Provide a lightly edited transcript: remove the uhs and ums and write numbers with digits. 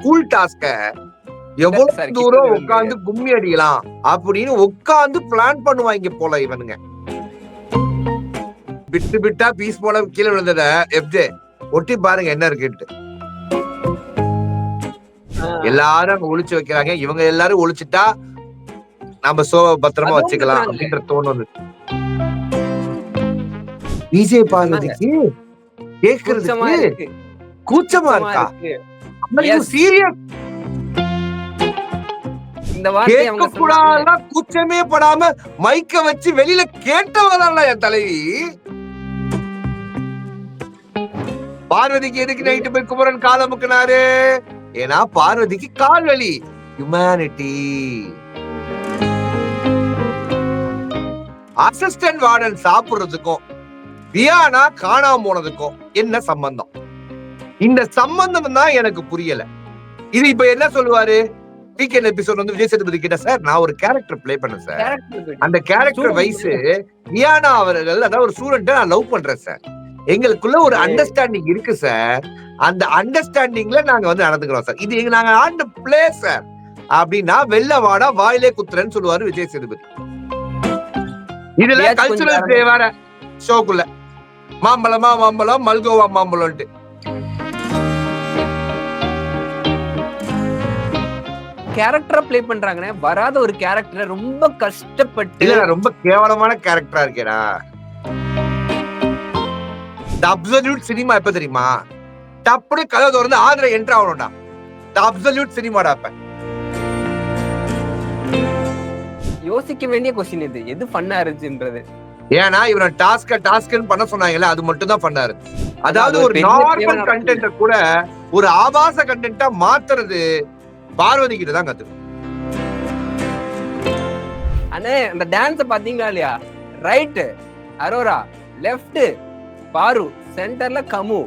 Cool டாஸ்க எவ்வளவு தூரம் உட்காந்து கும்மி அடிக்கலாம் அப்படின்னு உட்காந்து பிளான் பண்ணுவாங்க போல இவனுங்க. பிட்டு பிட்டா பீஸ் போல கீழே விழுந்தத எப்ஜே ஒட்டி பாருங்க என்ன இருக்குன்ட்டு. எல்லாரும் அங்க ஒளிச்சு வைக்கிறாங்க. இவங்க எல்லாரும் ஒளிச்சுட்டா நம்ம சோப பத்திரமா வச்சுக்கலாம் அப்படின்ற தோணுது. விஜய் பார்வதிக்கு கேக்குறதுக்கு கூச்சமா இருக்கா? சீரியஸ் கூச்சமே படாம மைக்க வச்சு வெளியில கேட்டவதான் என் தலைவி. பார்வதிக்கு எதுக்கு நைட்டு போய் குமரன் கால முக்கினாரு? ஏன்னா பார்வதிக்கு கால் வலி. ஹியூமனிட்டி. அசிஸ்டன்ட் வார்டன் சாப்பிடுறதுக்கும் தியானா காணாம போனதுக்கும் என்ன சம்பந்தம்? இந்த சம்பந்தம் தான் எனக்கு புரியல. இது இப்ப என்ன சொல்லுவாரு? வீக்கெண்ட் எபிசோட் வந்து விஜய் சேதுபதி கிட்ட, சார் நான் ஒரு கேரக்டர் பிளே பண்ணேன் சார், அந்த கேரக்டர் வயசு தியானா அவர்கள் அதாவது ஒரு ஸ்டூடெண்ட் நான் லவ் பண்றேன் சார், எங்களுக்குள்ள ஒரு அண்டர்ஸ்டாண்டிங் இருக்கு சார், அந்த அண்டர்ஸ்டாண்டிங்ல நாங்க வந்து நடந்துக்கிறோம் சார், இது நாங்க ஆண்ட பிளே சார் அப்படின்னா வெள்ள வாடா வாயிலே குத்துறேன்னு சொல்லுவாரு விஜய் சேதுபதி. இதுல கல்ச்சுரல் டே வேற ஷோக்குள்ள மாம்பழமா மாம்பழம் மல்கோவா மாம்பழம்ட்டு கேரக்டரா பிளே பண்றாங்கன்னு வராத ஒரு கேரக்டரை ரொம்ப கஷ்டப்பட்டு ரொம்ப கேவலமான கேரக்டரா இருக்கேடா. தி அப்சல்யூட் சினிமா எப்ப தெரியுமா? டப்புனு கதை திறந்து ஆந்திர என்ட்ரு ஆகணும்டா. தி அப்சல்யூட் சினிமாடா. அப்ப யோசிக்க வேண்டிய கொஸ்டின் இது, எது ஃபன்னா இருந்துச்சுன்றது. ஏன்னா இவனை டாஸ்க்னு பண்ண சொன்னாங்கல்ல, அது மட்டும் தான் ஃபன்னா இருந்துச்சு. அதாவது ஒரு நார்மல் கண்டென்ட்ட கூட ஒரு ஆபாச கண்டென்ட்டா மாத்துறது பார்வதி கிட்ட தான் கத்துக்கணும். அண்ணே அந்த டான்ஸ் பாத்தீங்களா இல்லையா? ரைட் அரோரா, லெஃப்ட் பாரு, சென்டர்ல கமு,